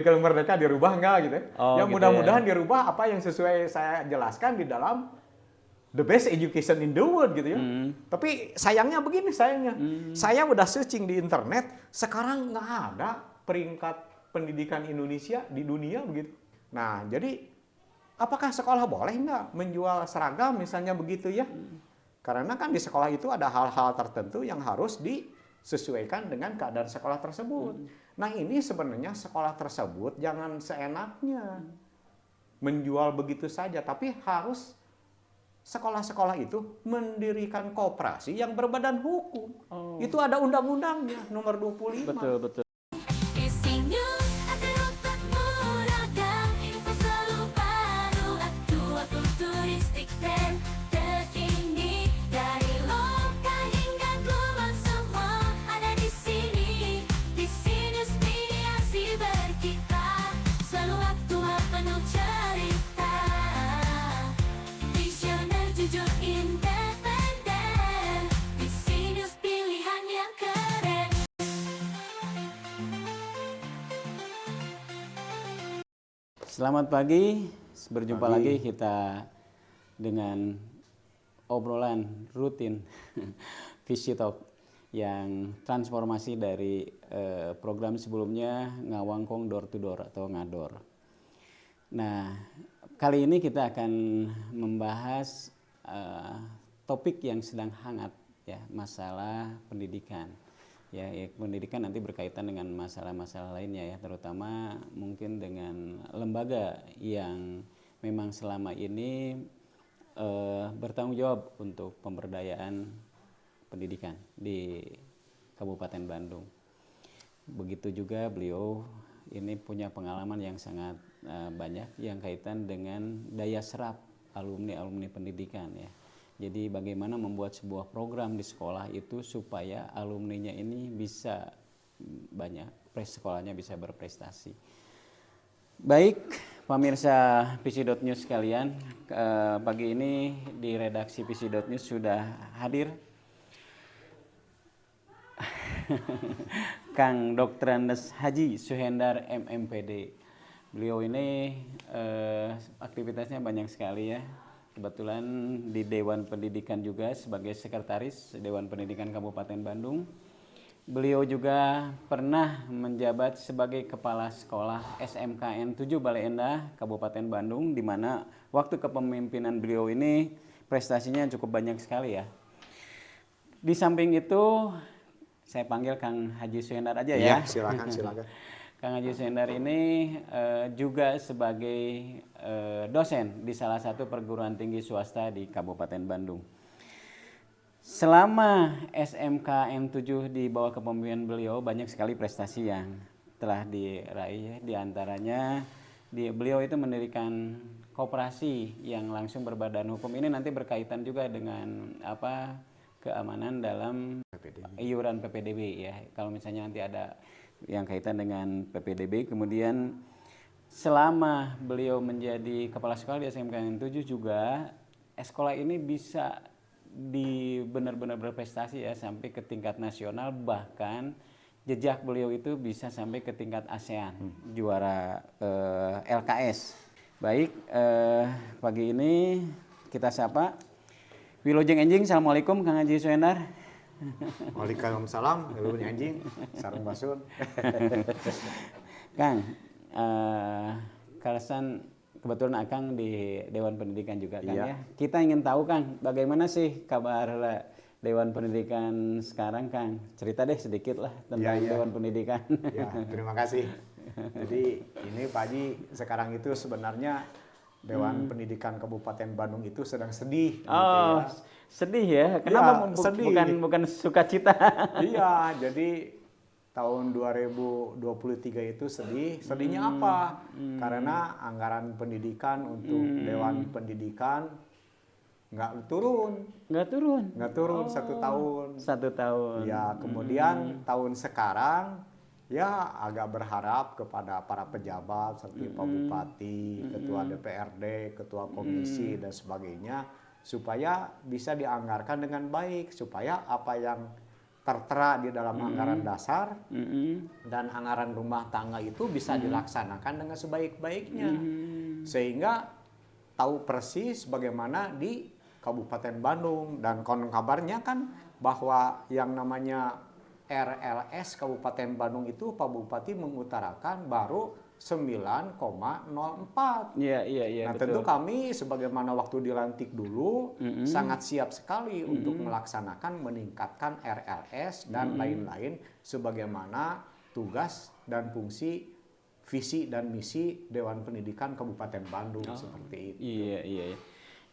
Kalau merdeka dirubah nggak gitu ya. Oh, Ya gitu mudah-mudahan ya. dirubah apa yang sesuai saya jelaskan di dalam the best education in the world gitu ya. Tapi sayangnya begini sayangnya. Saya udah searching di internet, sekarang nggak ada peringkat pendidikan Indonesia di dunia begitu. Nah, jadi apakah sekolah boleh nggak menjual seragam misalnya begitu ya? Karena kan di sekolah itu ada hal-hal tertentu yang harus disesuaikan dengan keadaan sekolah tersebut. Nah ini sebenarnya sekolah tersebut jangan seenaknya menjual begitu saja, tapi harus sekolah-sekolah itu mendirikan koperasi yang berbadan hukum. Itu ada undang-undangnya nomor 25. Betul, betul. Isi news agar otakmu ragam, info selalu baru, aktual futuristik dan terkini dari lokal hingga global semua ada di sini. Di sini media siber kita selalu aktual penuh cerita. Visioner jujur independen, di sini pilihan yang keren. Selamat pagi, berjumpa lagi kita dengan obrolan rutin Visi Talk yang transformasi dari program sebelumnya Ngawangkong Door to Door atau Ngador. Nah, kali ini kita akan membahas topik yang sedang hangat ya, masalah pendidikan. Ya, pendidikan nanti berkaitan dengan masalah-masalah lainnya ya, terutama mungkin dengan lembaga yang memang selama ini bertanggung jawab untuk pemberdayaan pendidikan di Kabupaten Bandung. Begitu juga beliau ini punya pengalaman yang sangat banyak yang kaitan dengan daya serap alumni-alumni pendidikan ya. Jadi bagaimana membuat sebuah program di sekolah itu supaya alumninya ini bisa banyak, sekolahnya bisa berprestasi. Baik, pemirsa PC.News sekalian, pagi ini di redaksi PC.News sudah hadir Kang Dr. Andes Haji Suhendar MMPD. Beliau ini aktivitasnya banyak sekali ya. Kebetulan di Dewan Pendidikan juga sebagai sekretaris Dewan Pendidikan Kabupaten Bandung. Beliau juga pernah menjabat sebagai kepala sekolah SMKN 7 Bale Endah Kabupaten Bandung, di mana waktu kepemimpinan beliau ini prestasinya cukup banyak sekali ya. Di samping itu saya panggil Kang Haji Suhendar aja ya. Iya, silakan. Kang Haji Suhendar ini juga sebagai dosen di salah satu perguruan tinggi swasta di Kabupaten Bandung. Selama SMKN 7 di bawah kepemimpinan beliau banyak sekali prestasi yang telah diraih. Di antaranya beliau itu mendirikan koperasi yang langsung berbadan hukum. Ini nanti berkaitan juga dengan keamanan dalam iuran PPDB ya. Kalau misalnya nanti ada yang kaitan dengan PPDB. Kemudian selama beliau menjadi kepala sekolah di SMKN 7 juga sekolah ini bisa benar-benar berprestasi ya, sampai ke tingkat nasional, bahkan jejak beliau itu bisa sampai ke tingkat ASEAN, juara LKS. Baik, pagi ini kita sapa Wilujeng Enjing. Assalamualaikum Kang Haji Suhendar. Waalaikumsalam, Wilujeng Enjing, sareng basun. Kang, Karasan kebetulan Akang di Dewan Pendidikan juga kan ya. Kita ingin tahu Kang, bagaimana sih kabar Dewan Pendidikan sekarang Kang? Cerita deh sedikit lah tentang Dewan Pendidikan. Ya, terima kasih. Jadi ini Pak Haji, sekarang itu sebenarnya Dewan Pendidikan Kabupaten Bandung itu sedang sedih. Oh, gitu ya. Sedih ya? Kenapa? Sedih. Bukan sukacita. Iya, jadi tahun 2023 itu sedih. Sedihnya apa? Karena anggaran pendidikan untuk Dewan Pendidikan nggak turun. Nggak turun 1 tahun. 1 tahun. Ya, kemudian tahun sekarang ya agak berharap kepada para pejabat seperti Pak Bupati, Ketua DPRD, Ketua Komisi dan sebagainya, supaya bisa dianggarkan dengan baik, supaya apa yang tertera di dalam anggaran dasar dan anggaran rumah tangga itu bisa dilaksanakan dengan sebaik-baiknya. Sehingga tahu persis bagaimana di Kabupaten Bandung, dan konon kabarnya kan bahwa yang namanya RLS Kabupaten Bandung itu Pak Bupati mengutarakan baru 9,04. Iya, Nah, betul. tentu kami sebagaimana waktu dilantik dulu sangat siap sekali untuk melaksanakan meningkatkan RLS dan lain-lain sebagaimana tugas dan fungsi, visi dan misi Dewan Pendidikan Kabupaten Bandung seperti itu. Iya.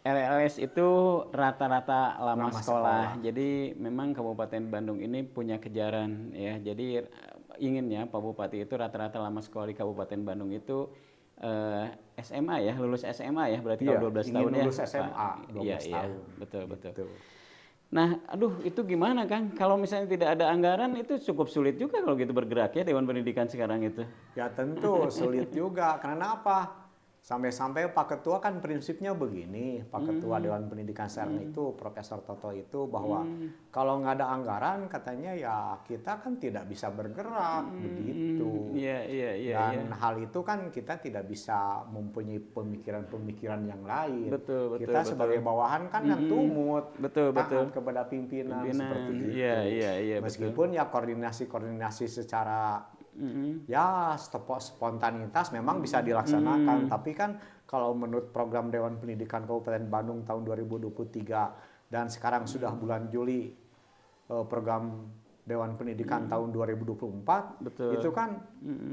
RLS itu rata-rata lama Lama sekolah. Jadi memang Kabupaten Bandung ini punya kejaran ya. Jadi inginnya Pak Bupati itu rata-rata lama sekolah di Kabupaten Bandung itu SMA ya, lulus SMA ya, berarti Iya, kalau 12 ingin tahun ya. lulus SMA, Pak. 12 Iya, tahun. betul. Gitu. Nah, aduh itu gimana Kang? Kalau misalnya tidak ada anggaran itu cukup sulit juga kalau gitu bergerak ya Dewan Pendidikan sekarang itu. Ya tentu sulit juga. Karena apa? Sampai-sampai Pak Ketua kan prinsipnya begini, Pak Ketua Dewan Pendidikan sekarang itu, Profesor Toto itu, bahwa kalau nggak ada anggaran katanya ya kita kan tidak bisa bergerak, begitu. Iya. Dan hal itu kan kita tidak bisa mempunyai pemikiran-pemikiran yang lain. Betul. Kita sebagai bawahan kan yang tumut, Betul. taat kepada pimpinan seperti itu. Iya, Meskipun ya koordinasi secara ya spontanitas memang bisa dilaksanakan, tapi kan kalau menurut program Dewan Pendidikan Kabupaten Bandung tahun 2023 dan sekarang sudah bulan Juli program Dewan Pendidikan tahun 2024, Betul. itu kan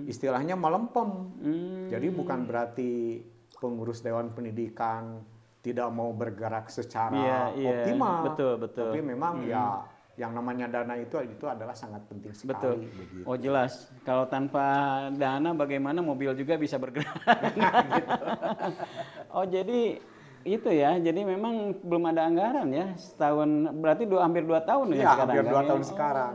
istilahnya melempem. Jadi bukan berarti pengurus Dewan Pendidikan tidak mau bergerak secara optimal, betul. tapi memang ya yang namanya dana itu adalah sangat penting sekali. Betul. Begitu. Oh jelas. Kalau tanpa dana bagaimana mobil juga bisa bergerak. Gitu. Oh jadi itu ya. Jadi memang belum ada anggaran ya setahun. Berarti hampir 2 tahun ya Iya, sekarang. hampir 2 kan, tahun ya? sekarang.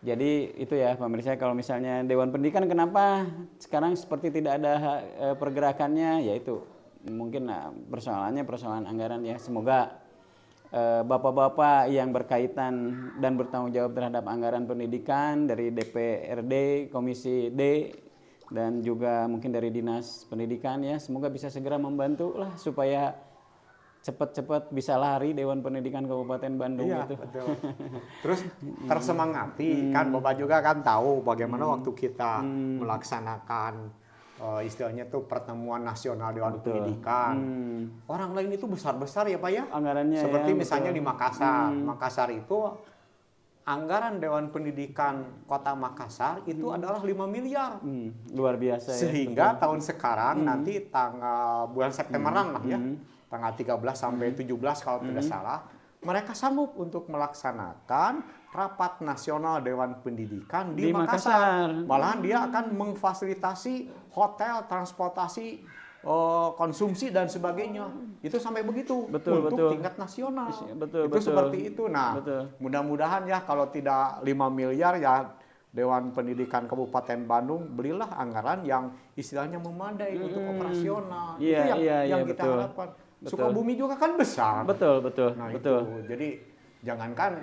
Jadi itu ya pemirsa, kalau misalnya Dewan Pendidikan kenapa sekarang seperti tidak ada pergerakannya, yaitu mungkin persoalan anggaran ya. Semoga bapak-bapak yang berkaitan dan bertanggung jawab terhadap anggaran pendidikan dari DPRD, Komisi D, dan juga mungkin dari Dinas Pendidikan ya, semoga bisa segera membantu lah supaya cepat-cepat bisa lari Dewan Pendidikan Kabupaten Bandung Iya, itu. betul. Terus tersemangati kan, Bapak juga kan tahu bagaimana waktu kita melaksanakan istilahnya tuh pertemuan nasional Dewan Pendidikan. Orang lain itu besar-besar ya Pak ya. Anggarannya seperti ya, misalnya betul. di Makassar. Makassar itu anggaran Dewan Pendidikan Kota Makassar itu adalah 5 miliar. Luar biasa ya. Sehingga tahun sekarang nanti tanggal bulan Septemberan lah ya. Tanggal 13 sampai 17 kalau tidak salah. Mereka sanggup untuk melaksanakan rapat nasional Dewan Pendidikan di Makassar. Malahan dia akan memfasilitasi hotel, transportasi, konsumsi dan sebagainya. Itu sampai begitu Betul, untuk betul. tingkat nasional. Betul, itu betul. seperti itu. Nah, Betul. mudah-mudahan ya kalau tidak 5 miliar ya Dewan Pendidikan Kabupaten Bandung belilah anggaran yang istilahnya memadai untuk operasional. Iya, Itu yang kita betul. harapkan. Betul. Sukabumi juga kan besar. Betul. Nah Betul. itu, jadi jangankan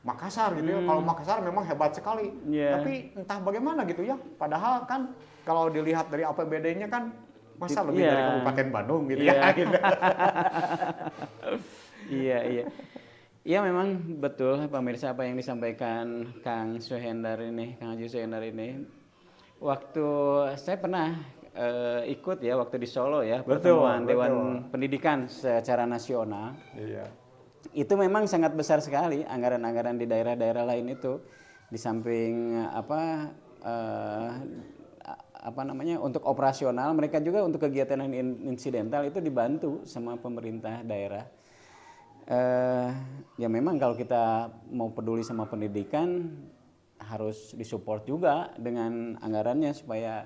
Makassar gitu ya, kalau Makassar memang hebat sekali, Iya. tapi entah bagaimana gitu ya, padahal kan kalau dilihat dari APBD-nya kan masa lebih Iya. dari Kabupaten Bandung gitu Iya. ya. Gitu. Iya. Iya memang betul pemirsa apa yang disampaikan Kang Haji Suhendar ini. Waktu saya pernah ikut ya waktu di Solo ya pertemuan Dewan Pendidikan secara nasional. Iya. Itu memang sangat besar sekali anggaran-anggaran di daerah-daerah lain itu, di samping untuk operasional, mereka juga untuk kegiatan yang insidental itu dibantu sama pemerintah daerah. Ya memang kalau kita mau peduli sama pendidikan harus disupport juga dengan anggarannya supaya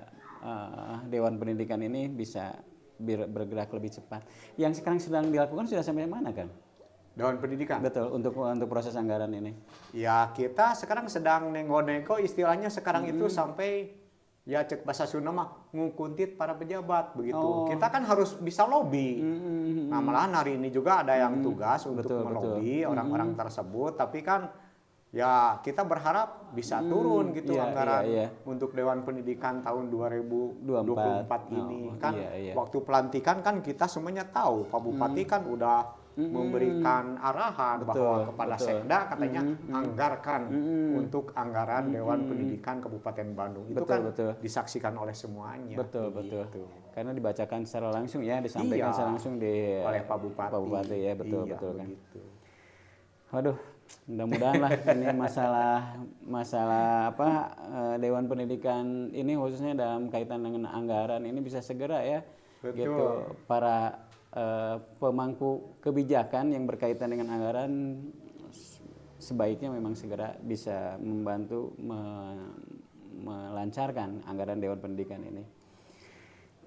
Dewan Pendidikan ini bisa bergerak lebih cepat. Yang sekarang sedang dilakukan sudah sampai mana kan? Dewan Pendidikan. Betul, untuk proses anggaran ini. Ya kita sekarang sedang nego-nego istilahnya sekarang itu sampai ya cek bahasa Sunda mah ngukuntit para pejabat begitu. Oh. Kita kan harus bisa lobby. Nah malahan hari ini juga ada yang tugas untuk Betul, melobi orang-orang tersebut, tapi kan Ya kita berharap bisa turun gitu iya, anggaran iya. untuk Dewan Pendidikan tahun 2024 ini. Kan iya. waktu pelantikan kan kita semuanya tahu Pak Bupati kan udah memberikan arahan bahwa kepada Sekda katanya anggarkan untuk anggaran Dewan Pendidikan Kabupaten Bandung. Itu kan disaksikan oleh semuanya. Betul. Karena dibacakan secara langsung ya, Iya, disampaikan secara langsung oleh Pak Bupati. Pak Bupati ya, betul Iya, kan. begitu. Waduh, mudah-mudahan lah ini masalah apa Dewan Pendidikan ini khususnya dalam kaitan dengan anggaran ini bisa segera ya. Betul. Gitu para pemangku kebijakan yang berkaitan dengan anggaran sebaiknya memang segera bisa membantu melancarkan anggaran Dewan Pendidikan ini.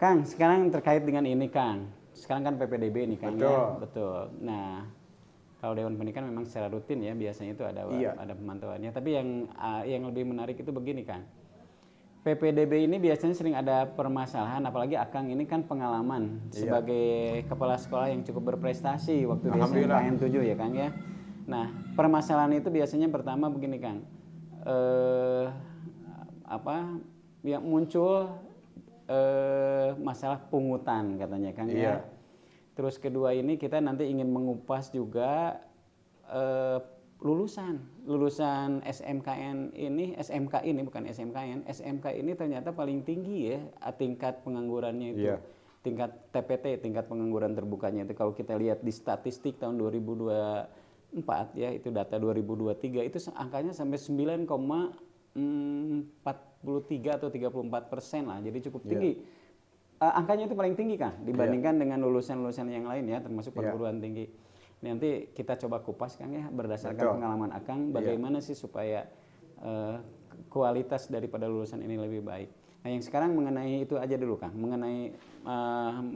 Kang, sekarang terkait dengan ini Kang. Sekarang kan PPDB nih Kang. Betul. Ya. Betul. Nah, kalau Dewan Pendidikan memang secara rutin ya biasanya itu ada pemantauannya. Tapi yang lebih menarik itu begini Kang. PPDB ini biasanya sering ada permasalahan, apalagi Akang ini kan pengalaman sebagai kepala sekolah yang cukup berprestasi waktu di SMKN 7 ya Kang ya. Nah, permasalahan itu biasanya pertama begini Kang. Yang muncul masalah pungutan katanya Kang ya. Terus kedua ini kita nanti ingin mengupas juga lulusan SMK ini bukan SMKN, SMK ini ternyata paling tinggi ya tingkat penganggurannya itu. Tingkat TPT, tingkat pengangguran terbukanya itu kalau kita lihat di statistik tahun 2024 ya, itu data 2023 itu angkanya sampai 9,43 atau 34% lah. Jadi cukup tinggi. Angkanya itu paling tinggi kan dibandingkan dengan lulusan-lulusan yang lain ya, termasuk perguruan tinggi. Nanti kita coba kupas Kang ya berdasarkan pengalaman Akang bagaimana sih supaya kualitas daripada lulusan ini lebih baik. Nah yang sekarang mengenai itu aja dulu Kang, mengenai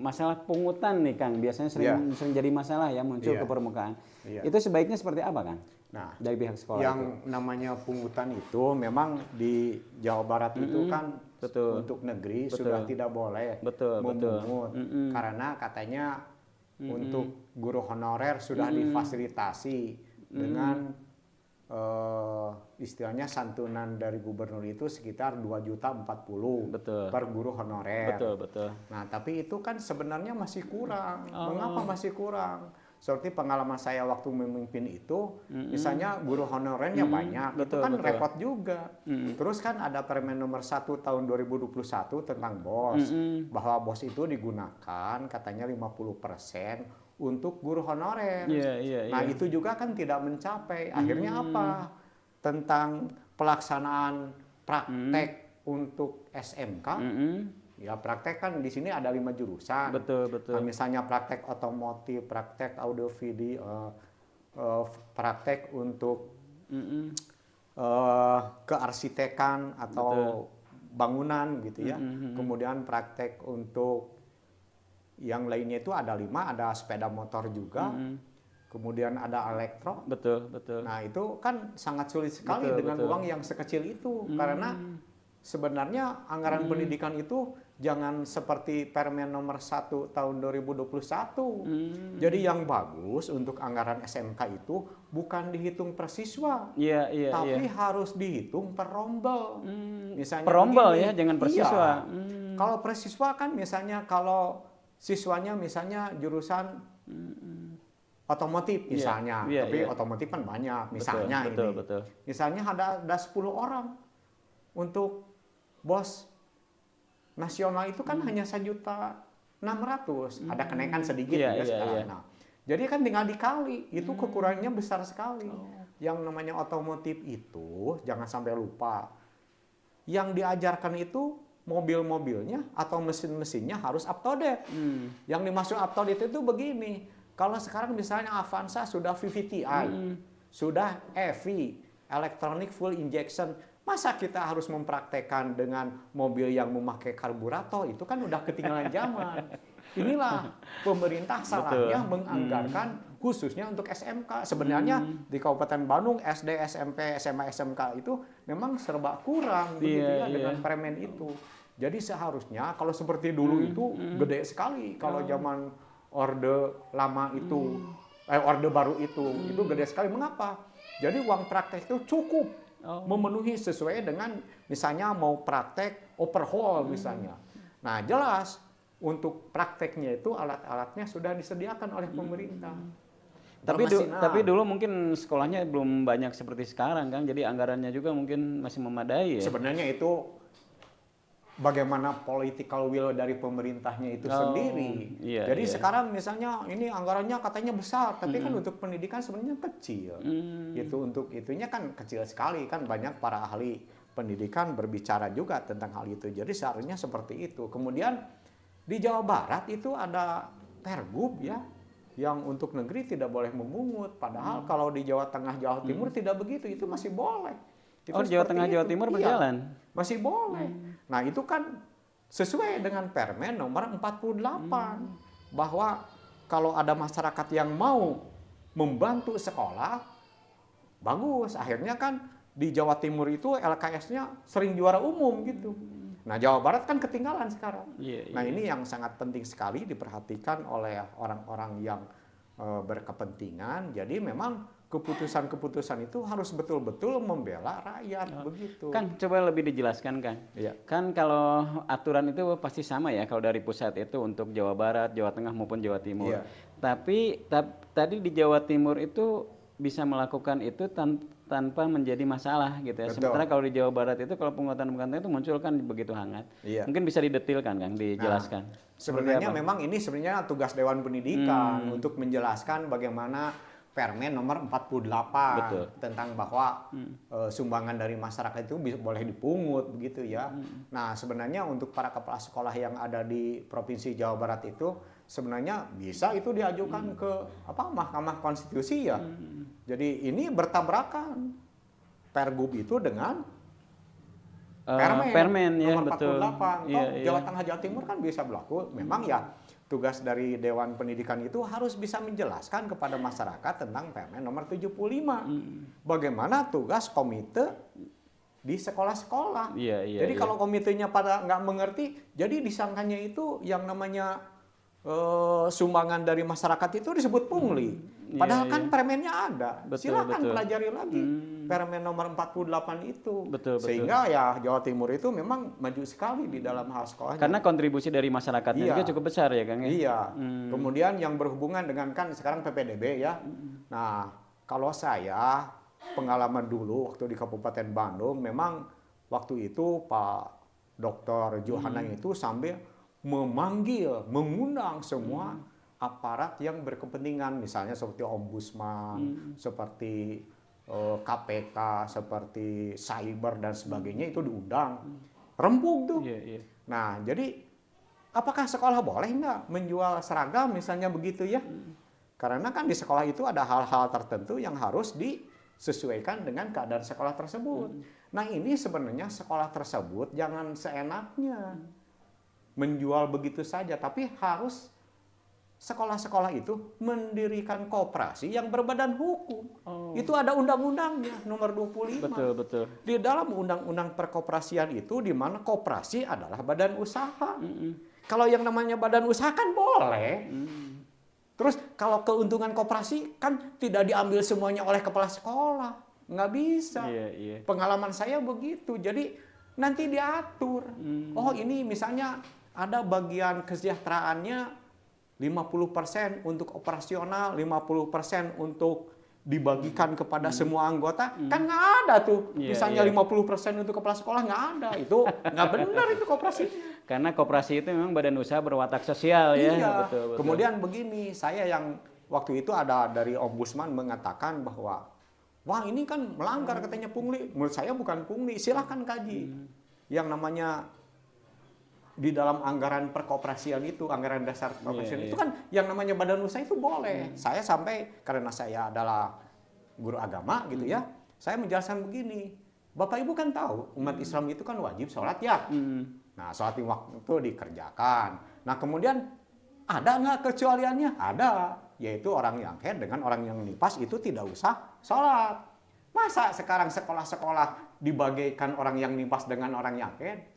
masalah pungutan nih Kang, biasanya sering jadi masalah ya muncul ke permukaan. Itu sebaiknya seperti apa Kang? Nah, dari pihak sekolah yang namanya pungutan itu memang di Jawa Barat itu kan untuk negeri sudah tidak boleh memungut karena katanya untuk guru honorer sudah difasilitasi dengan istilahnya santunan dari gubernur itu sekitar 2.040.000 per guru honorer. Nah, tapi itu kan sebenarnya masih kurang. Mengapa masih kurang? Seperti pengalaman saya waktu memimpin itu, misalnya guru honorernya banyak, itu kan repot juga. Terus kan ada Permen nomor 1 tahun 2021 tentang BOS, bahwa BOS itu digunakan katanya 50% untuk guru honorer. Nah itu juga kan tidak mencapai. Akhirnya apa? Tentang pelaksanaan praktek untuk SMK. Ya praktek kan di sini ada 5 jurusan. Nah, misalnya praktek otomotif, praktek audio video, praktek untuk kearsitekan atau bangunan gitu ya. Kemudian praktek untuk yang lainnya itu ada 5, ada sepeda motor juga. Kemudian ada elektro. Nah itu kan sangat sulit sekali dengan uang yang sekecil itu karena sebenarnya anggaran pendidikan itu jangan seperti Permen nomor 1 tahun 2021. Jadi yang bagus untuk anggaran SMK itu bukan dihitung per siswa, tapi harus dihitung per rombel. Misalnya per rombel begini, ya, jangan per siswa. Kalau per siswa kan misalnya kalau siswanya misalnya jurusan otomotif misalnya, tapi otomotif kan banyak. Misalnya misalnya ada 10 orang untuk BOS nasional itu kan hanya 1.600.000, ada kenaikan sedikit sekarang. Nah, jadi kan tinggal dikali, itu kekurangannya besar sekali. Yang namanya otomotif itu jangan sampai lupa. Yang diajarkan itu mobil-mobilnya atau mesin-mesinnya harus up to date. Yang dimaksud up to date itu begini, kalau sekarang misalnya Avanza sudah VVTi, sudah EV, Electronic Fuel Injection, masa kita harus mempraktekkan dengan mobil yang memakai karburator? Itu kan udah ketinggalan zaman. Inilah pemerintah salahnya menganggarkan khususnya untuk SMK. Sebenarnya di Kabupaten Bandung SD, SMP, SMA, SMK itu memang serba kurang dengan Permen itu. Jadi seharusnya kalau seperti dulu itu gede sekali kalau zaman Orde lama itu, Orde Baru itu gede sekali. Mengapa? Jadi uang praktek itu cukup memenuhi sesuai dengan misalnya mau praktek overhaul misalnya. Nah jelas untuk prakteknya itu alat-alatnya sudah disediakan oleh pemerintah. Tapi dulu mungkin sekolahnya belum banyak seperti sekarang kan, jadi anggarannya juga mungkin masih memadai ya. Sebenarnya itu bagaimana political will dari pemerintahnya itu sendiri. Iya, Jadi iya. sekarang misalnya ini anggarannya katanya besar, tapi kan untuk pendidikan sebenarnya kecil. Itu untuk itunya kan kecil sekali, kan banyak para ahli pendidikan berbicara juga tentang hal itu. Jadi seharusnya seperti itu. Kemudian di Jawa Barat itu ada Pergub ya, yang untuk negeri tidak boleh memungut. Padahal kalau di Jawa Tengah, Jawa Timur tidak begitu, itu masih boleh. Itu Oh, Jawa seperti Tengah, Jawa itu. Timur Iya, berjalan? masih boleh. Nah itu kan sesuai dengan Permen nomor 48 bahwa kalau ada masyarakat yang mau membantu sekolah, bagus. Akhirnya kan di Jawa Timur itu LKS-nya sering juara umum gitu. Nah Jawa Barat kan ketinggalan sekarang. Iya, Nah ini yang sangat penting sekali diperhatikan oleh orang-orang yang berkepentingan. Jadi memang keputusan-keputusan itu harus betul-betul membela rakyat begitu. Kan coba lebih dijelaskan kan. Iya. Kan kalau aturan itu pasti sama ya kalau dari pusat itu untuk Jawa Barat, Jawa Tengah maupun Jawa Timur. Iya. Tapi tadi di Jawa Timur itu bisa melakukan itu tanpa menjadi masalah gitu ya. Betul. Sementara kalau di Jawa Barat itu kalau penguatan-penguatan itu muncul kan begitu hangat. Iya. Mungkin bisa didetilkan kan, dijelaskan. Seperti Sebenarnya apa? memang ini sebenarnya tugas Dewan Pendidikan untuk menjelaskan bagaimana Permen nomor 48 Betul. tentang bahwa sumbangan dari masyarakat itu boleh dipungut begitu ya. Nah, sebenarnya untuk para kepala sekolah yang ada di Provinsi Jawa Barat itu sebenarnya bisa itu diajukan ke Mahkamah Konstitusi ya. Jadi ini bertabrakan Pergub itu dengan Permen ya, nomor 48. betul. Iya, iya. Jawa Tengah, Jawa Timur kan bisa berlaku. Memang ya tugas dari Dewan Pendidikan itu harus bisa menjelaskan kepada masyarakat tentang Permen nomor 75. Bagaimana tugas komite di sekolah-sekolah. Iya, iya, Jadi iya. kalau komitenya pada nggak mengerti, jadi disangkanya itu yang namanya sumbangan dari masyarakat itu disebut pungli. Padahal Iya, kan iya. permennya ada. Betul, Silakan betul. pelajari lagi Permen nomor 48 itu. Betul, betul. Sehingga ya Jawa Timur itu memang maju sekali di dalam hal sekolahnya. Karena kontribusi dari masyarakatnya Iya. juga cukup besar ya Kang ya. Iya. Kemudian yang berhubungan dengan kan sekarang PPDB ya. Nah, kalau saya pengalaman dulu waktu di Kabupaten Bandung, memang waktu itu Pak Dr. Johanang itu sambil mengundang semua aparat yang berkepentingan, misalnya seperti ombudsman, seperti KPK, seperti cyber dan sebagainya itu diundang. Rembuk tuh. Iya, iya. Nah, jadi apakah sekolah boleh nggak menjual seragam misalnya begitu ya? Karena kan di sekolah itu ada hal-hal tertentu yang harus disesuaikan dengan keadaan sekolah tersebut. Nah, ini sebenarnya sekolah tersebut jangan seenaknya menjual begitu saja, tapi harus sekolah-sekolah itu mendirikan koperasi yang berbadan hukum. Itu ada undang-undangnya nomor 25. Betul, betul. Di dalam undang-undang perkoperasian itu di mana koperasi adalah badan usaha. Kalau yang namanya badan usaha kan boleh. Terus kalau keuntungan koperasi kan tidak diambil semuanya oleh kepala sekolah. Nggak bisa. Iya, iya. Pengalaman saya begitu. Jadi nanti diatur. Oh ini misalnya ada bagian kesejahteraannya 50% untuk operasional, 50% untuk dibagikan kepada semua anggota. Kan nggak ada tuh. Iya, Misalnya iya. 50% untuk kepala sekolah nggak ada. Itu nggak benar itu koperasinya. Karena koperasi itu memang badan usaha berwatak sosial ya. Iya. Betul, betul. Kemudian begini, saya yang waktu itu ada dari ombudsman mengatakan bahwa wah ini kan melanggar katanya pungli. Menurut saya bukan pungli, silahkan kaji. Yang namanya di dalam anggaran perkoperasian itu, anggaran dasar perkoperasian Iya, itu iya. kan yang namanya badan usaha itu boleh. Saya sampai karena saya adalah guru agama gitu ya, saya menjelaskan begini. Bapak Ibu kan tahu umat Islam itu kan wajib sholat ya. Nah, sholat lima waktu itu dikerjakan. Nah, kemudian ada nggak kecualiannya? Ada, yaitu orang yang haid dengan orang yang nifas itu tidak usah sholat. Masa sekarang sekolah-sekolah dibagikan orang yang nifas dengan orang yang haid?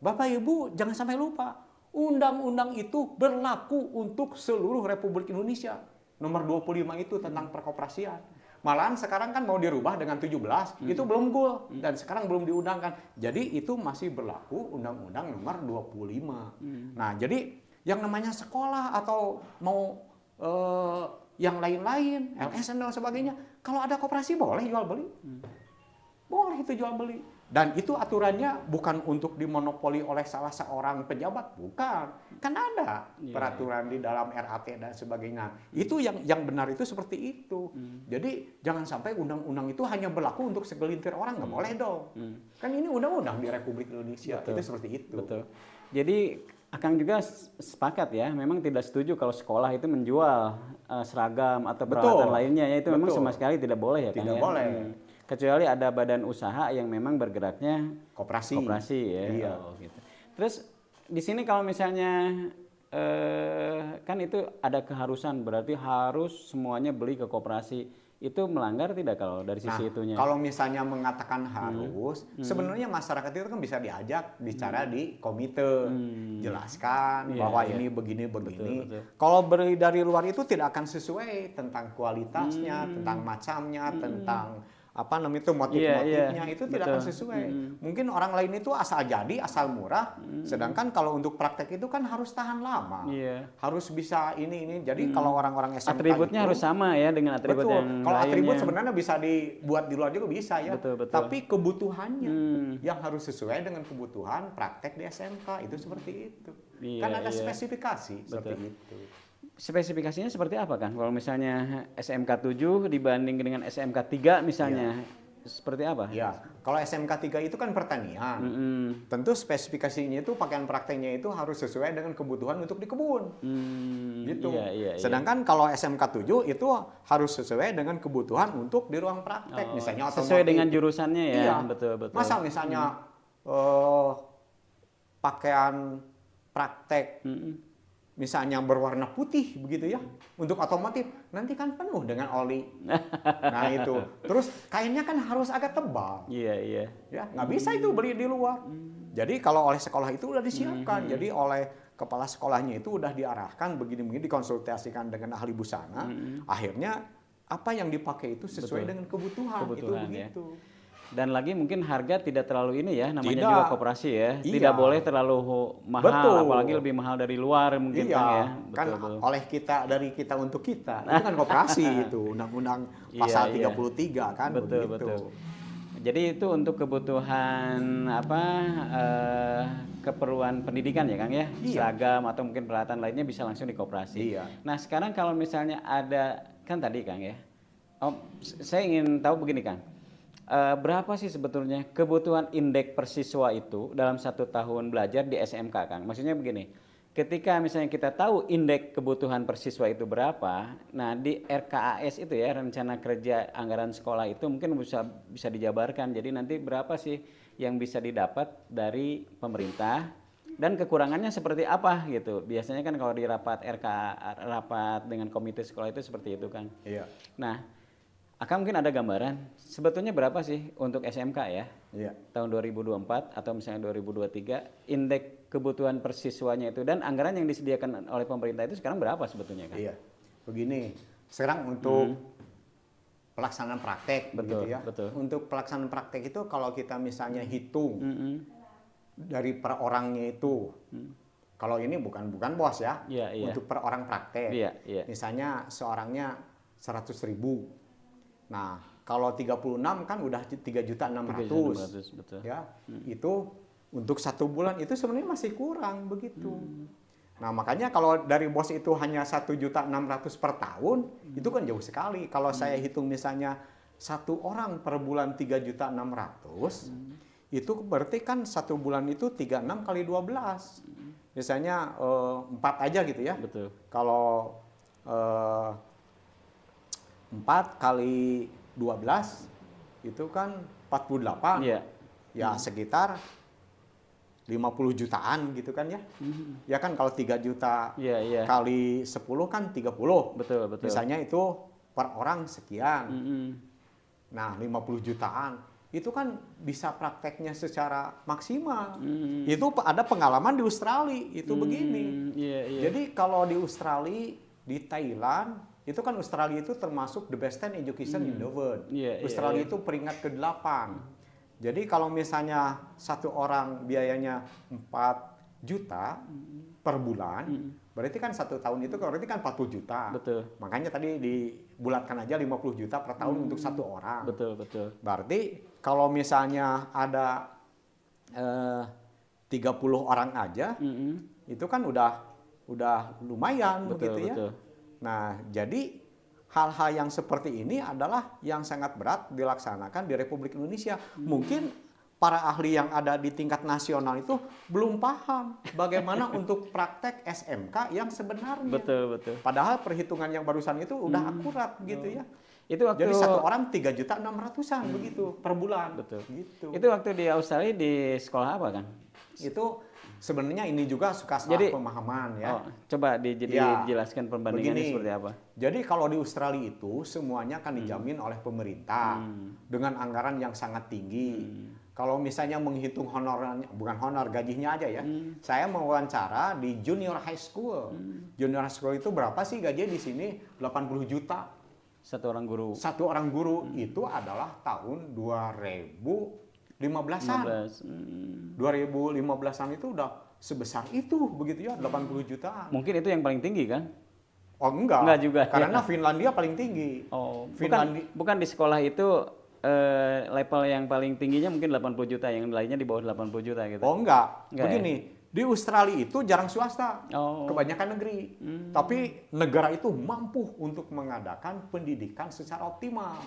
Bapak Ibu jangan sampai lupa, undang-undang itu berlaku untuk seluruh Republik Indonesia. Nomor 25 itu tentang perkoperasian. Malahan sekarang kan mau dirubah dengan 17, itu belum goal dan sekarang belum diundangkan. Jadi itu masih berlaku Undang-Undang Nomor 25. Nah, jadi yang namanya sekolah atau mau yang lain-lain, LSM dan sebagainya, kalau ada koperasi boleh jual beli. Boleh itu jual beli. Dan itu aturannya bukan untuk dimonopoli oleh salah seorang pejabat, bukan. Kan ada peraturan di dalam RAT dan sebagainya. Itu yang benar itu seperti itu. Jadi jangan sampai undang-undang itu hanya berlaku untuk segelintir orang, nggak boleh dong. Kan ini undang-undang di Republik Indonesia, Betul. itu seperti itu. Betul. Jadi Akang juga sepakat ya, memang tidak setuju kalau sekolah itu menjual seragam atau peralatan Betul. lainnya ya, itu memang Betul. sama sekali tidak boleh ya Kang Tidak ya. boleh. Kecuali ada badan usaha yang memang bergeraknya Koperasi. ya. Iya. Oh, gitu. Terus di sini kalau misalnya kan itu ada keharusan, berarti harus semuanya beli ke koperasi. Itu melanggar tidak kalau dari sisi itunya? Kalau misalnya mengatakan harus, sebenarnya masyarakat itu kan bisa diajak bicara di komite, jelaskan Iya, bahwa iya. ini begini. betul. Kalau beli dari luar itu tidak akan sesuai tentang kualitasnya, tentang macamnya, tentang apa namanya itu motif-motifnya, itu tidak akan betul. sesuai. Mungkin orang lain itu asal jadi, asal murah, sedangkan kalau untuk praktek itu kan harus tahan lama, Iya. harus bisa ini. Jadi kalau orang-orang SMK Atributnya itu, harus sama ya dengan atribut betul. yang Kalau atribut lainnya. sebenarnya bisa dibuat di luar juga bisa ya. Betul. Tapi kebutuhannya yang harus sesuai dengan kebutuhan praktek di SMK itu seperti itu. Iya, Kan ada iya. spesifikasi seperti itu. Spesifikasinya seperti apa kan? Kalau misalnya SMK 7 dibanding dengan SMK 3 misalnya, seperti apa? Ya, kalau SMK 3 itu kan pertanian. Tentu spesifikasinya itu pakaian prakteknya itu harus sesuai dengan kebutuhan untuk di kebun. Gitu. Iya. Sedangkan kalau SMK 7 itu harus sesuai dengan kebutuhan untuk di ruang praktek, misalnya sesuai otomotif. dengan jurusannya ya. Iya. Betul. Masa misalnya pakaian praktek misalnya berwarna putih begitu ya untuk otomotif, nanti kan penuh dengan oli. Nah itu. Terus kainnya kan harus agak tebal. Iya. Ya, nggak bisa itu beli di luar. Jadi kalau oleh sekolah itu udah disiapkan. Jadi oleh kepala sekolahnya itu udah diarahkan begini-begini, dikonsultasikan dengan ahli busana. Akhirnya apa yang dipakai itu sesuai dengan kebutuhan. Itu ya. begitu. Dan lagi mungkin harga tidak terlalu ini ya, namanya Tidak. juga koperasi ya. Iya. Tidak boleh terlalu mahal, Betul. apalagi lebih mahal dari luar mungkin Iya, kan ya. kan Betul. oleh kita, dari kita untuk kita. Itu kan koperasi itu, undang-undang pasal Iya. 33 kan Betul. Jadi itu untuk kebutuhan keperluan pendidikan ya Kang ya, Iya. seragam atau mungkin peralatan lainnya bisa langsung di koperasi. Iya. Nah sekarang kalau misalnya ada, kan tadi Kang ya, saya ingin tahu begini Kang, berapa sih sebetulnya kebutuhan indeks per siswa itu dalam 1 tahun belajar di SMK Kang? Maksudnya begini, ketika misalnya kita tahu indeks kebutuhan per siswa itu berapa, nah di RKAS itu ya, rencana kerja anggaran sekolah itu mungkin bisa dijabarkan. Jadi nanti berapa sih yang bisa didapat dari pemerintah dan kekurangannya seperti apa gitu. Biasanya kan kalau di rapat rapat dengan komite sekolah itu seperti itu Kang. Iya. Nah, Akang mungkin ada gambaran sebetulnya berapa sih untuk SMK ya? Iya. Tahun 2024 atau misalnya 2023 indeks kebutuhan per siswanya itu dan anggaran yang disediakan oleh pemerintah itu sekarang berapa sebetulnya kan? Iya. Begini, sekarang untuk pelaksanaan praktek Betul, begitu ya. betul. Untuk pelaksanaan praktek itu kalau kita misalnya hitung dari per orangnya itu. Kalau ini bukan bos ya. Iya, iya. Untuk per orang praktek. Iya. Misalnya seorangnya 100.000. Nah, kalau 36 kan udah 3.600.000. Betul. Ya, itu untuk 1 bulan itu sebenarnya masih kurang begitu. Nah, makanya kalau dari bos itu hanya 1.600.000 per tahun, itu kan jauh sekali. Kalau saya hitung misalnya 1 orang per bulan 3.600.000, itu berarti kan 1 bulan itu 36 kali 12. Misalnya 4 aja gitu ya. Betul. Kalau 4 kali 12 itu kan 48. Iya. Ya sekitar 50 jutaan gitu kan ya. Ya kan kalau 3 juta Iya. kali 10 kan 30. Betul. Misalnya itu per orang sekian. Mm-mm. Nah 50 jutaan. Itu kan bisa prakteknya secara maksimal. Itu ada pengalaman di Australia. Itu begini. Iya. Jadi kalau di Australia, di Thailand, itu kan Australia itu termasuk the best 10 education in the world. Australia itu peringkat ke-8. Jadi kalau misalnya satu orang biayanya 4 juta per bulan, berarti kan 1 tahun itu berarti kan 40 juta. Betul. Makanya tadi dibulatkan aja 50 juta per tahun untuk satu orang. Betul, betul. Berarti kalau misalnya ada 30 orang aja, itu kan udah lumayan begitu ya. Betul. Nah, jadi hal-hal yang seperti ini adalah yang sangat berat dilaksanakan di Republik Indonesia. Mungkin para ahli yang ada di tingkat nasional itu belum paham bagaimana untuk praktek SMK yang sebenarnya. Betul. Padahal perhitungan yang barusan itu udah akurat gitu ya. Itu waktu, jadi satu orang 3.600.000-an begitu per bulan. Betul. Gitu. Itu waktu di Australia di sekolah apa, Kang? Itu sebenarnya ini juga suka salah pemahaman ya. Coba dijelaskan perbandingannya seperti apa. Jadi kalau di Australia itu semuanya akan dijamin oleh pemerintah dengan anggaran yang sangat tinggi. Kalau misalnya menghitung honornya, bukan honor, gajinya aja ya. Saya mewawancara di junior high school. Junior high school itu berapa sih gaji di sini? 80 juta. Satu orang guru. Satu orang guru itu adalah tahun 2015-an. 2015-an itu udah sebesar itu begitu ya, 80 jutaan. Mungkin itu yang paling tinggi kan? Oh enggak. Enggak juga. Karena Finlandia paling tinggi. Oh, Finlandia bukan di sekolah itu level yang paling tingginya mungkin 80 juta, yang lainnya di bawah 80 juta gitu. Oh enggak. Enggak Begini, di Australia itu jarang swasta. Kebanyakan negeri. Tapi negara itu mampu untuk mengadakan pendidikan secara optimal.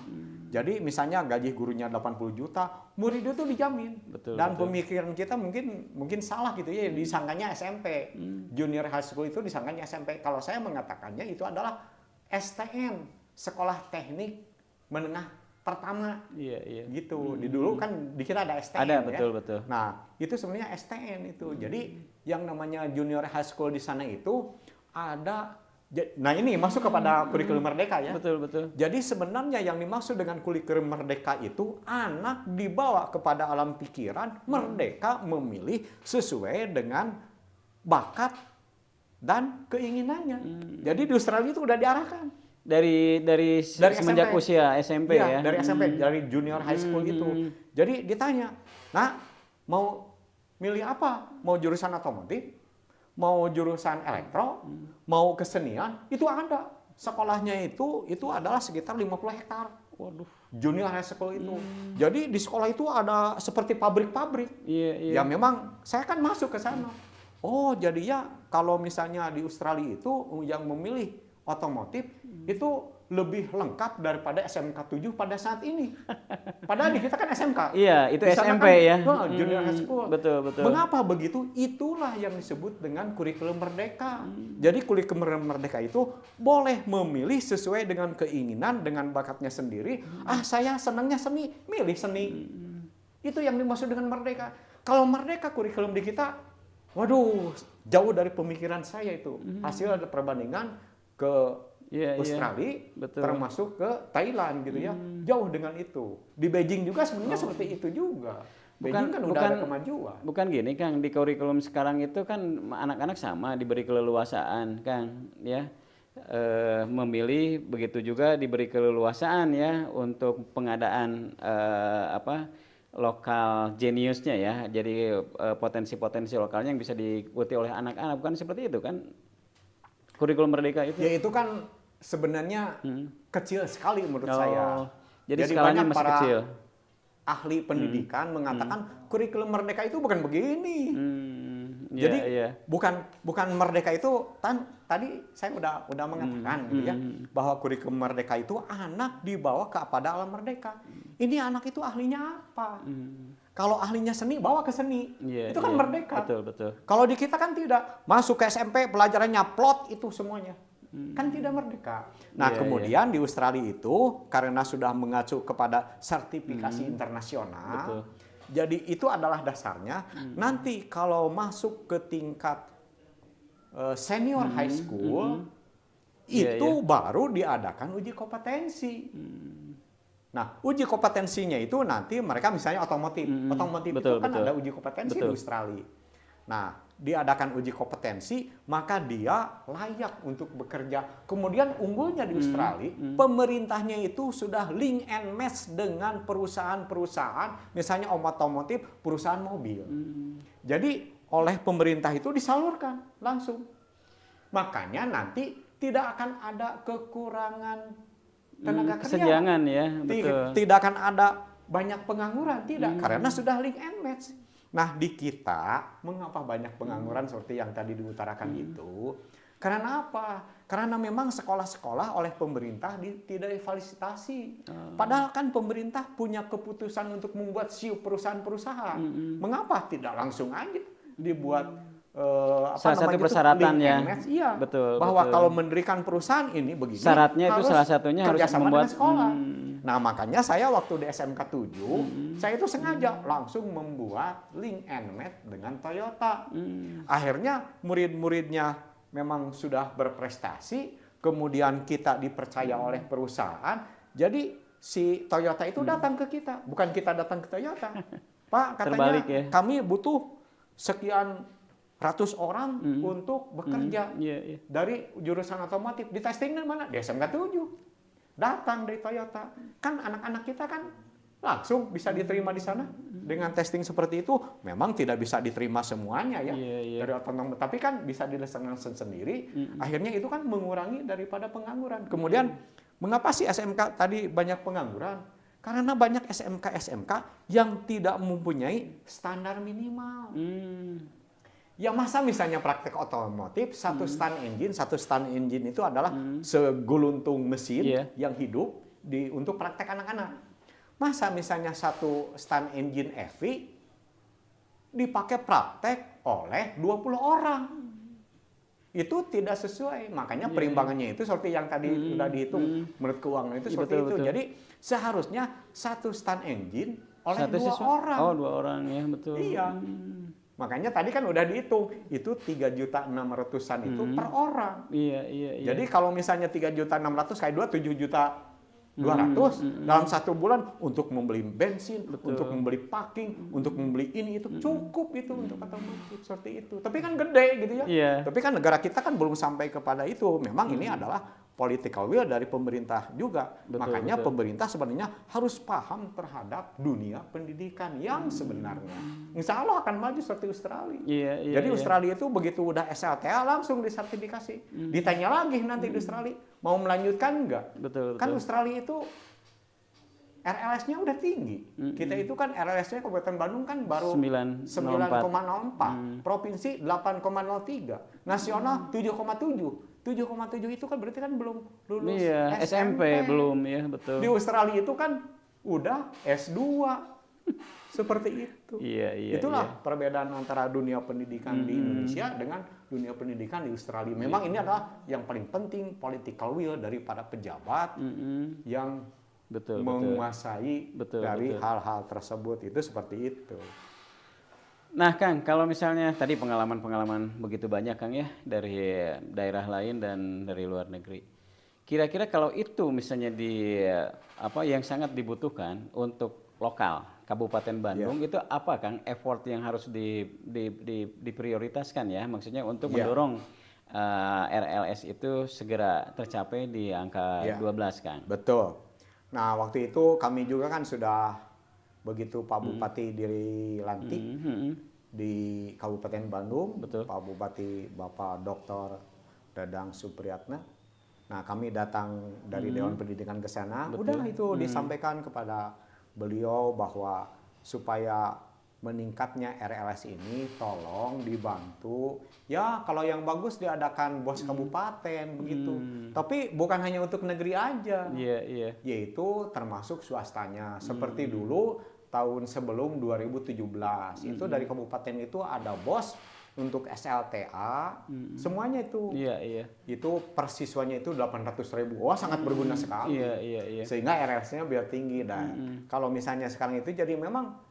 Jadi misalnya gaji gurunya 80 juta, murid itu dijamin. Dan pemikiran kita mungkin salah gitu ya, disangkanya SMP. Junior high school itu disangkanya SMP. Kalau saya mengatakannya itu adalah STM, Sekolah Teknik Menengah Pertama. Iya. Gitu. Di dulu kan dikira ada STN. Ada, ya. betul. Nah, itu sebenarnya STN itu. Jadi yang namanya junior high school di sana itu ada. Nah, ini masuk kepada kurikulum merdeka ya. Betul. Jadi sebenarnya yang dimaksud dengan kurikulum merdeka itu anak dibawa kepada alam pikiran, merdeka memilih sesuai dengan bakat dan keinginannya. Jadi di Australia itu udah diarahkan. Dari semenjak SMP. usia SMP ya. Dari SMP, dari junior high school itu. Jadi ditanya, "Nah, mau milih apa? Mau jurusan otomotif? Mau jurusan elektro? Mau kesenian?" Itu ada. Sekolahnya itu adalah sekitar 50 hektar. Waduh. Junior high school itu. Jadi di sekolah itu ada seperti pabrik-pabrik. Iya. Ya memang saya kan masuk ke sana. Oh, jadi ya kalau misalnya di Australia itu yang memilih otomotif itu lebih lengkap daripada SMK 7 pada saat ini. Padahal di kita kan SMK. Iya, itu SMP kan, ya. Junior high school. Betul. Mengapa begitu? Itulah yang disebut dengan kurikulum merdeka. Jadi kurikulum merdeka itu boleh memilih sesuai dengan keinginan, dengan bakatnya sendiri. Saya senangnya seni, milih seni. Itu yang dimaksud dengan merdeka. Kalau merdeka kurikulum di kita, waduh, jauh dari pemikiran saya itu. Hasil ada perbandingan ke Australia, termasuk ke Thailand gitu ya, jauh dengan itu. Di Beijing juga sebenarnya seperti itu juga. Beijing kan udah ada kemajuan. Bukan gini, Kang, di kurikulum sekarang itu kan anak-anak sama diberi keleluasaan, Kang, ya. Memilih, begitu juga diberi keleluasaan ya untuk pengadaan lokal geniusnya ya. Jadi potensi-potensi lokalnya yang bisa diikuti oleh anak-anak, bukan seperti itu kan? Kurikulum merdeka itu? Ya itu kan sebenarnya kecil sekali menurut saya. Jadi skalanya banyak masih kecil. Ahli pendidikan mengatakan kurikulum merdeka itu bukan begini. Jadi bukan merdeka itu tadi saya udah mengatakan gitu ya, bahwa kurikulum merdeka itu anak dibawa kepada alam merdeka. Ini anak itu ahlinya apa? Kalau ahlinya seni, bawa ke seni. Itu kan merdeka. Betul. Kalau di kita kan tidak. Masuk ke SMP, pelajarannya plot itu semuanya. Kan tidak merdeka. Nah, kemudian di Australia itu, karena sudah mengacu kepada sertifikasi internasional, jadi itu adalah dasarnya. Nanti kalau masuk ke tingkat senior high school, itu baru diadakan uji kompetensi. Nah, uji kompetensinya itu nanti mereka misalnya otomotif. Otomotif itu kan ada uji kompetensi di Australia. Nah, diadakan uji kompetensi, maka dia layak untuk bekerja. Kemudian unggulnya di Australia, pemerintahnya itu sudah link and match dengan perusahaan-perusahaan, misalnya otomotif, perusahaan mobil. Jadi oleh pemerintah itu disalurkan langsung. Makanya nanti tidak akan ada kekurangan tenaga kerja. Kesenjangan ya, betul. Tidak akan ada banyak pengangguran, tidak, karena sudah link and match. Nah, di kita, mengapa banyak pengangguran seperti yang tadi diutarakan itu? Karena apa? Karena memang sekolah-sekolah oleh pemerintah tidak difasilitasi. Padahal kan pemerintah punya keputusan untuk membuat SIUP perusahaan-perusahaan. Mengapa tidak langsung aja dibuat salah satu persyaratan ya, iya, betul, bahwa betul. kalau mendirikan perusahaan ini begini, syaratnya itu harus salah satunya harus kerjasama membuat dengan sekolah. Nah, makanya saya waktu di SMK 7, saya itu sengaja langsung membuat link and match dengan Toyota. Akhirnya murid-muridnya memang sudah berprestasi, kemudian kita dipercaya oleh perusahaan, jadi si Toyota itu datang ke kita, bukan kita datang ke Toyota. Pak, katanya Terbalik ya. kami butuh sekian ratus orang untuk bekerja dari jurusan otomotif. Di testing di mana? Di SMK 7. Datang dari Toyota. Kan anak-anak kita kan langsung bisa diterima di sana. Dengan testing seperti itu, memang tidak bisa diterima semuanya ya. Dari otonom, tapi kan bisa dilaksanakan sendiri. Akhirnya itu kan mengurangi daripada pengangguran. Kemudian, mengapa sih SMK tadi banyak pengangguran? Karena banyak SMK-SMK yang tidak mempunyai standar minimal. Ya masa misalnya praktek otomotif, satu stand engine itu adalah seguluntung mesin yang hidup untuk praktek anak-anak. Masa misalnya satu stand engine EV dipakai praktek oleh 20 orang. Itu tidak sesuai. Makanya perimbangannya itu seperti yang tadi sudah dihitung menurut keuangan itu seperti itu. Jadi seharusnya satu stand engine oleh dua orang. Oh, 2 orang ya, betul. Iya. Makanya tadi kan udah dihitung, itu 3.600.000-an itu per orang. Iya. Jadi kalau misalnya 3.600.000 kali 2, 7.200.000 dalam satu bulan untuk membeli bensin, untuk membeli parking, untuk membeli ini itu cukup itu untuk otomotif seperti itu. Tapi kan gede gitu ya. Iya. Tapi kan negara kita kan belum sampai kepada itu. Memang ini adalah political will dari pemerintah juga. Makanya pemerintah sebenarnya harus paham terhadap dunia pendidikan yang sebenarnya. Insya Allah akan maju seperti Australia. Jadi Australia itu begitu udah SLTA langsung disertifikasi. Ditanya lagi nanti di Australia, mau melanjutkan enggak? Kan Australia itu RLS-nya udah tinggi. Kita itu kan RLS-nya Kabupaten Bandung kan baru 9,04. Provinsi 8,03. Nasional 7,7. 7,7 itu kan berarti kan belum lulus SMP belum ya, betul. Di Australia itu kan udah S2. Seperti itu. Itulah perbedaan antara dunia pendidikan di Indonesia dengan dunia pendidikan di Australia. Memang ini adalah yang paling penting political will daripada pejabat yang menguasai dari hal-hal tersebut. Itu seperti itu. Nah Kang, kalau misalnya tadi pengalaman-pengalaman begitu banyak Kang ya dari daerah lain dan dari luar negeri. Kira-kira kalau itu misalnya di yang sangat dibutuhkan untuk lokal Kabupaten Bandung itu apa Kang effort yang harus diprioritaskan ya? Maksudnya untuk mendorong RLS itu segera tercapai di angka 12 Kang. Betul. Nah, waktu itu kami juga kan sudah begitu Pak Bupati dilantik di Kabupaten Bandung, Pak Bupati Bapak Dr. Dadang Supriyatna. Nah, kami datang dari Dewan Pendidikan ke sana, udah itu disampaikan kepada beliau bahwa supaya meningkatnya RLS ini tolong dibantu. Ya, kalau yang bagus diadakan BOS kabupaten begitu. Tapi bukan hanya untuk negeri aja. Yaitu termasuk swastanya. Seperti dulu tahun sebelum 2017 itu dari kabupaten itu ada BOS untuk SLTA semuanya itu. Itu per siswanya itu 800.000. Wah, sangat berguna sekali. Sehingga RLS-nya biar tinggi dan kalau misalnya sekarang itu jadi memang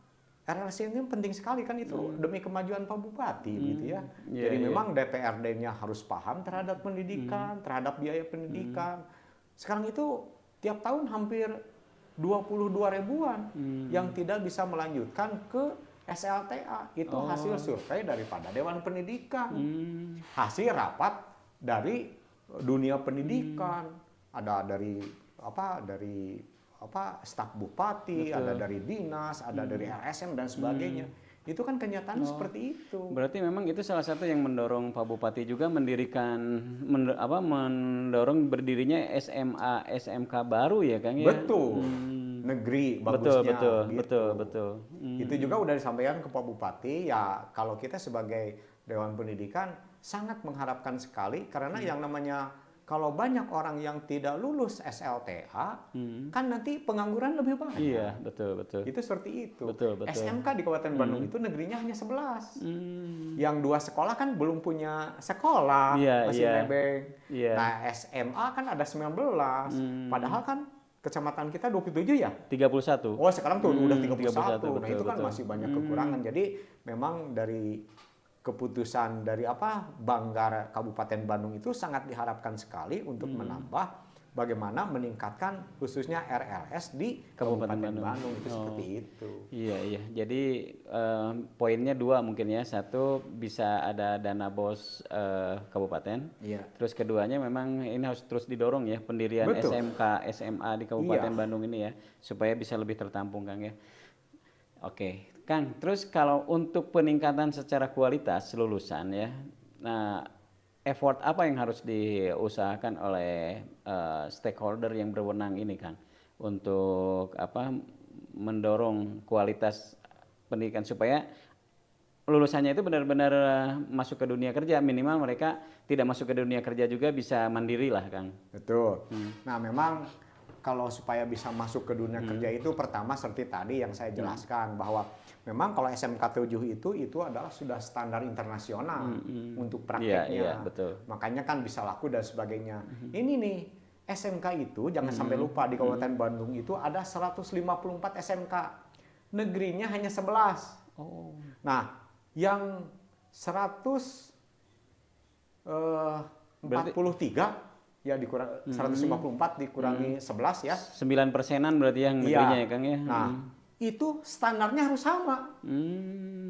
RLS ini penting sekali kan itu demi kemajuan Pak Bupati gitu ya. Jadi memang DPRD-nya harus paham terhadap pendidikan, terhadap biaya pendidikan. Sekarang itu tiap tahun hampir 22 ribuan yang tidak bisa melanjutkan ke SLTA itu hasil survei daripada Dewan Pendidikan, hasil rapat dari dunia pendidikan, ada dari staf bupati, ada dari dinas, ada dari LSM dan sebagainya. Itu kan kenyataan seperti itu. Berarti memang itu salah satu yang mendorong Pak Bupati juga mendorong berdirinya SMA SMK baru ya Kang ya. Betul. Negeri bagusnya. Betul. Itu juga udah disampaikan ke Pak Bupati, ya kalau kita sebagai Dewan Pendidikan sangat mengharapkan sekali karena yang namanya kalau banyak orang yang tidak lulus SLTA, kan nanti pengangguran lebih banyak. Iya, betul. Itu seperti itu. Betul. SMK di Kabupaten Bandung itu negerinya hanya 11. Yang 2 sekolah kan belum punya sekolah, masih nebeng. Nah, SMA kan ada 19. Padahal kan kecamatan kita 27 ya? 31. Oh, sekarang tuh udah 31. 31, Nah, itu kan masih banyak kekurangan. Jadi memang dari keputusan dari Banggar Kabupaten Bandung itu sangat diharapkan sekali untuk menambah bagaimana meningkatkan khususnya RLS di Kabupaten Bandung itu seperti itu. Iya. Jadi poinnya 2 mungkin ya. Satu bisa ada dana BOS kabupaten. Iya. Terus keduanya memang ini harus terus didorong ya pendirian Betul. SMK SMA di Kabupaten Bandung ini ya supaya bisa lebih tertampung Kang ya. Oke. Kang, terus kalau untuk peningkatan secara kualitas lulusan ya, nah effort apa yang harus diusahakan oleh stakeholder yang berwenang ini Kang untuk mendorong kualitas pendidikan supaya lulusannya itu benar-benar masuk ke dunia kerja, minimal mereka tidak masuk ke dunia kerja juga bisa mandiri lah Kang. Betul. Nah memang kalau supaya bisa masuk ke dunia kerja itu pertama seperti tadi yang saya jelaskan bahwa memang kalau SMK 7 itu adalah sudah standar internasional untuk prakteknya. Iya, betul. Makanya kan bisa laku dan sebagainya. Ini nih SMK itu jangan sampai lupa di Kabupaten Bandung itu ada 154 SMK. Negerinya hanya 11. Oh. Nah, yang 143 ya dikurang 154 dikurangi 11 ya. 9%-an berarti yang negerinya ya Kang ya. Nah, itu standarnya harus sama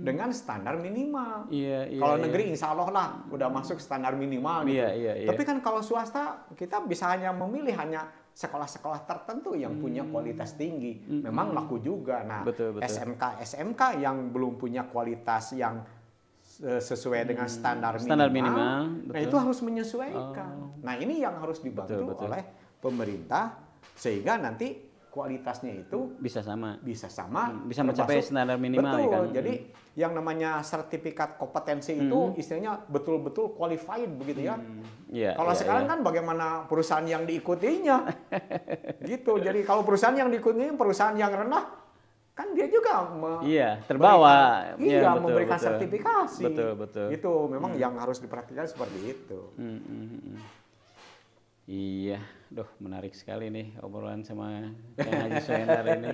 dengan standar minimal. Kalau negeri insya Allah lah udah masuk standar minimal gitu. Tapi kan kalau swasta kita bisa hanya memilih hanya sekolah-sekolah tertentu yang punya kualitas tinggi. Memang laku juga. Nah, betul. SMK yang belum punya kualitas yang sesuai dengan standar minimal. Nah, itu harus menyesuaikan. Nah, ini yang harus dibantu oleh pemerintah sehingga nanti kualitasnya itu bisa sama, bisa mencapai standar minimal. Betul. Ya kan? Jadi yang namanya sertifikat kompetensi itu istilahnya betul-betul qualified begitu ya. Kalau sekarang kan bagaimana perusahaan yang diikutinya, gitu. Jadi kalau perusahaan yang diikutinya perusahaan yang rendah, kan dia juga terbawa. Memberikan sertifikasi. Betul. Itu memang yang harus diperhatikan seperti itu. Iya, menarik sekali nih obrolan sama Kang Haji Sohendar ini.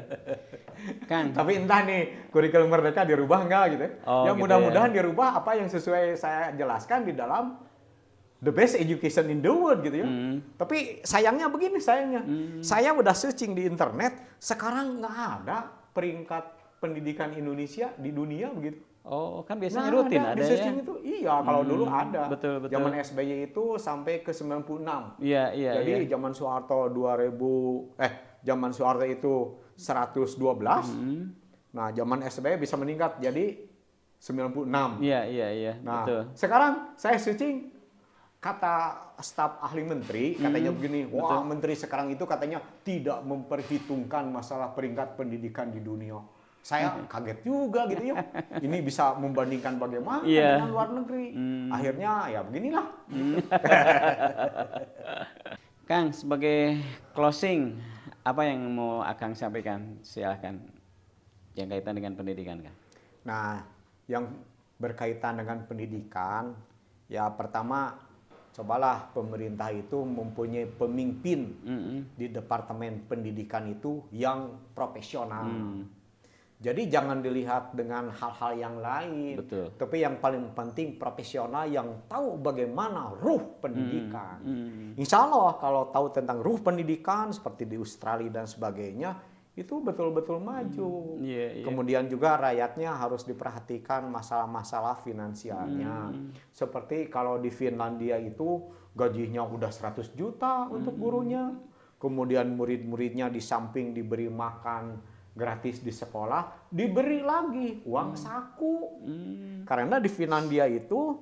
Kang. Tapi entah nih kurikulum Merdeka dirubah nggak gitu. Ya mudah-mudahan dirubah apa yang sesuai saya jelaskan di dalam the best education in the world gitu ya. Tapi sayangnya begini saya udah searching di internet, sekarang nggak ada peringkat pendidikan Indonesia di dunia begitu. Oh, kan biasanya rutin ada ya? Itu, iya, kalau dulu ada. Betul. Zaman SBY itu sampai ke 96. Iya. Jadi zaman Soeharto zaman Soeharto itu 112. Nah, zaman SBY bisa meningkat jadi 96. Iya. Nah, betul. sekarang saya searching kata staf ahli menteri katanya begini, wah menteri sekarang itu katanya tidak memperhitungkan masalah peringkat pendidikan di dunia. Saya kaget juga gitu ya. Ini bisa membandingkan bagaimana dengan luar negeri. Akhirnya ya beginilah. Kang, sebagai closing, apa yang mau Akang sampaikan? Silahkan. Yang kaitan dengan pendidikan, Kang. Nah, yang berkaitan dengan pendidikan, ya pertama cobalah pemerintah itu mempunyai pemimpin di Departemen Pendidikan itu yang profesional. Jadi jangan dilihat dengan hal-hal yang lain, tapi yang paling penting profesional yang tahu bagaimana ruh pendidikan. Insya Allah kalau tahu tentang ruh pendidikan seperti di Australia dan sebagainya, itu betul-betul maju. Iya, iya. Kemudian juga rakyatnya harus diperhatikan masalah-masalah finansialnya. Seperti kalau di Finlandia itu gajinya udah 100 juta untuk gurunya. Kemudian murid-muridnya di samping diberi makan gratis di sekolah, diberi lagi uang saku. Karena di Finlandia itu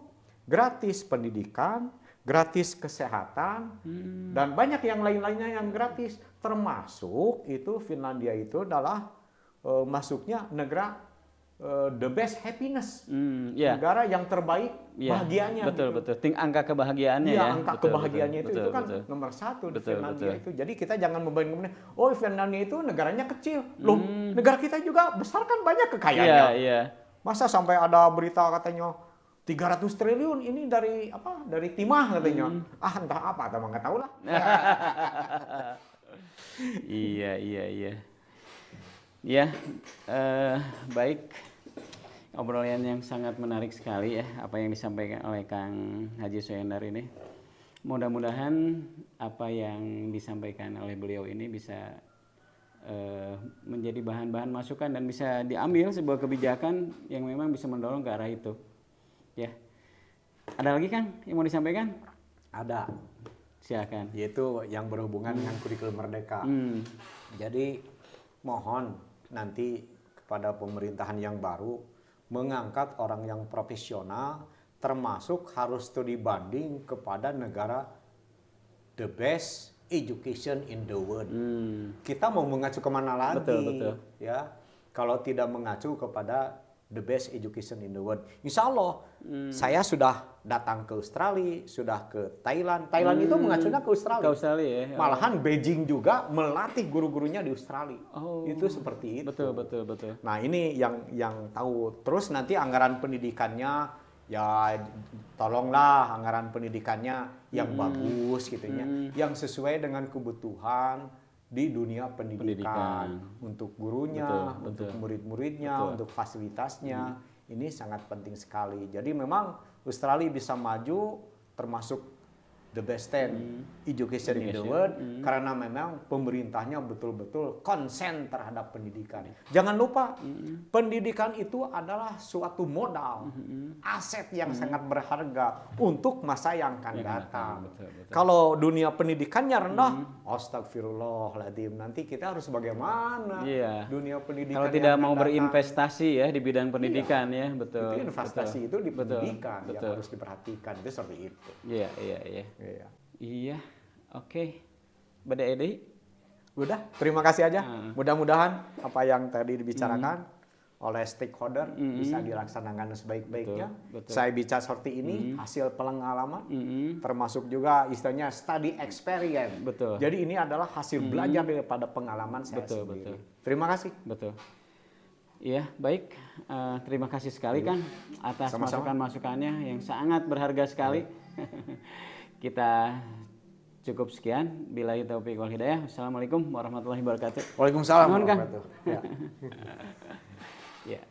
gratis pendidikan, gratis kesehatan, dan banyak yang lain-lainnya yang gratis. Termasuk itu Finlandia itu adalah masuknya negara the best happiness, Ya. negara yang terbaik Ya, bahagianya. betul gitu. betul. Angka kebahagiaannya Iya, ya. angka Betul, kebahagiaannya betul, itu kan betul. nomor 1 di Betul, Finlandia betul. itu. Jadi kita jangan membandingkan, oh Finlandia itu negaranya kecil. Loh, negara kita juga besar kan, banyak Iya, kekayaannya. iya. Masa sampai ada berita katanya 300 triliun ini dari apa? Dari timah katanya. Ah, entah apa, atau nggak tahu lah. Iya, iya, iya. Ya, baik. Obrolan yang sangat menarik sekali ya, apa yang disampaikan oleh Kang Haji Soyandar ini. Mudah-mudahan apa yang disampaikan oleh beliau ini bisa menjadi bahan-bahan masukan dan bisa diambil sebuah kebijakan yang memang bisa mendorong ke arah itu. Ya. Ada lagi Kang yang mau disampaikan? Ada, Silakan. yaitu yang berhubungan dengan kurikulum merdeka. Jadi mohon nanti kepada pemerintahan yang baru mengangkat orang yang profesional, termasuk harus studi banding kepada negara the best education in the world. Kita mau mengacu kemana lagi? Betul, betul. Ya, kalau tidak mengacu kepada the best education in the world. Insya Allah, saya sudah datang ke Australia, sudah ke Thailand. Thailand itu mengacunya ke Australia. Ke Australia ya. Malahan Beijing juga melatih guru-gurunya di Australia. Oh. Itu seperti itu. Betul, betul, betul. Nah, ini yang tahu. Terus nanti anggaran pendidikannya, ya tolonglah anggaran pendidikannya yang bagus gitu ya, yang sesuai dengan kebutuhan di dunia pendidikan. Untuk gurunya, Betul, untuk betul. murid-muridnya, Betul. untuk fasilitasnya. Ini sangat penting sekali. Jadi memang Australia bisa maju termasuk the best 10 education in the world karena memang pemerintahnya betul-betul konsen terhadap pendidikan. Jangan lupa, pendidikan itu adalah suatu modal, aset yang sangat berharga untuk masa yang akan datang. betul, betul. Kalau dunia pendidikannya rendah, astagfirullahaladzim, nanti kita harus bagaimana? Iya. Dunia pendidikan Kalau yang tidak akan mau datang. berinvestasi ya di bidang pendidikan ya, betul. Itu investasi itu di Betul, pendidikan yang betul. harus diperhatikan, itu seperti itu. Iya, iya, iya. Iya. Iya, oke. Bada Edi? Udah, terima kasih aja. Ah. Mudah-mudahan apa yang tadi dibicarakan oleh stakeholder bisa dilaksanakan sebaik-baiknya. Betul, betul. Saya bicara seperti ini hasil pengalaman, termasuk juga istilahnya study experience. Betul. Jadi ini adalah hasil belajar daripada pengalaman saya Betul, sendiri. betul. Terima kasih. Betul. Iya, baik. Terima kasih sekali Kang atas Sama-sama. masukan-masukannya yang sangat berharga sekali. Kita cukup sekian. Billahi taufiq wal hidayah. Assalamualaikum warahmatullahi wabarakatuh. Waalaikumsalam Nuhun, Kang. warahmatullahi wabarakatuh. Ya. Ya.